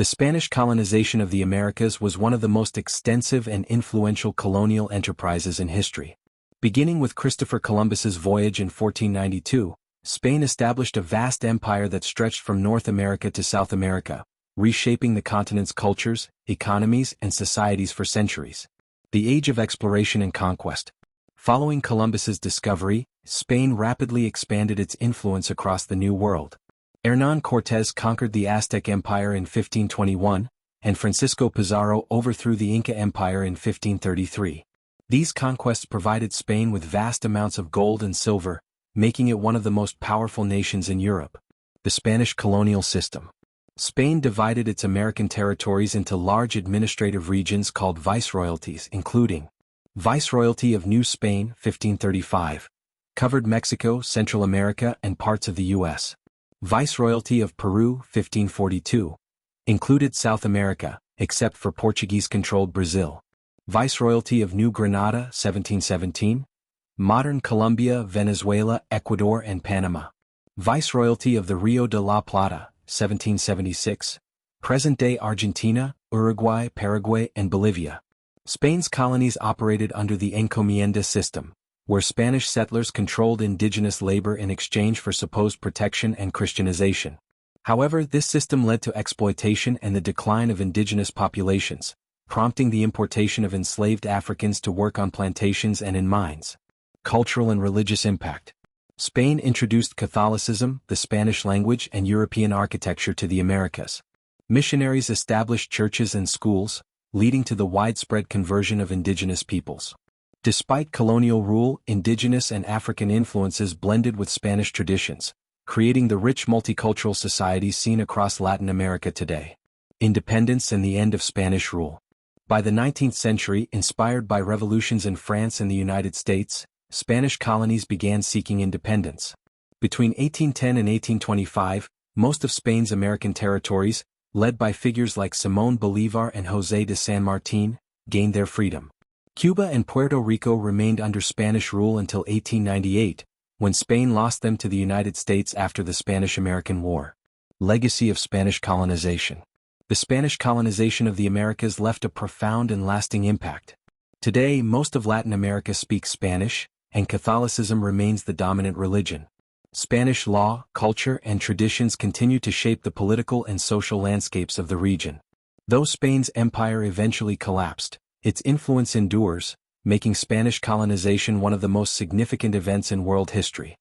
The Spanish colonization of the Americas was one of the most extensive and influential colonial enterprises in history. Beginning with Christopher Columbus's voyage in 1492, Spain established a vast empire that stretched from North America to South America, reshaping the continent's cultures, economies, and societies for centuries. The Age of Exploration and Conquest. Following Columbus's discovery, Spain rapidly expanded its influence across the New World. Hernán Cortés conquered the Aztec Empire in 1521, and Francisco Pizarro overthrew the Inca Empire in 1533. These conquests provided Spain with vast amounts of gold and silver, making it one of the most powerful nations in Europe. The Spanish colonial system. Spain divided its American territories into large administrative regions called viceroyalties, including Viceroyalty of New Spain, 1535, covered Mexico, Central America, and parts of the U.S. Viceroyalty of Peru, 1542, included South America, except for Portuguese-controlled Brazil. Viceroyalty of New Granada, 1717, modern Colombia, Venezuela, Ecuador, and Panama. Viceroyalty of the Rio de la Plata, 1776, present-day Argentina, Uruguay, Paraguay, and Bolivia. Spain's colonies operated under the encomienda system, where Spanish settlers controlled indigenous labor in exchange for supposed protection and Christianization. However, this system led to exploitation and the decline of indigenous populations, prompting the importation of enslaved Africans to work on plantations and in mines. Cultural and religious impact. Spain introduced Catholicism, the Spanish language, and European architecture to the Americas. Missionaries established churches and schools, leading to the widespread conversion of indigenous peoples. Despite colonial rule, indigenous and African influences blended with Spanish traditions, creating the rich multicultural societies seen across Latin America today. Independence and the end of Spanish rule. By the 19th century, inspired by revolutions in France and the United States, Spanish colonies began seeking independence. Between 1810 and 1825, most of Spain's American territories, led by figures like Simón Bolívar and José de San Martín, gained their freedom. Cuba and Puerto Rico remained under Spanish rule until 1898, when Spain lost them to the United States after the Spanish-American War. Legacy of Spanish colonization. The Spanish colonization of the Americas left a profound and lasting impact. Today, most of Latin America speaks Spanish, and Catholicism remains the dominant religion. Spanish law, culture, and traditions continue to shape the political and social landscapes of the region. Though Spain's empire eventually collapsed, its influence endures, making Spanish colonization one of the most significant events in world history.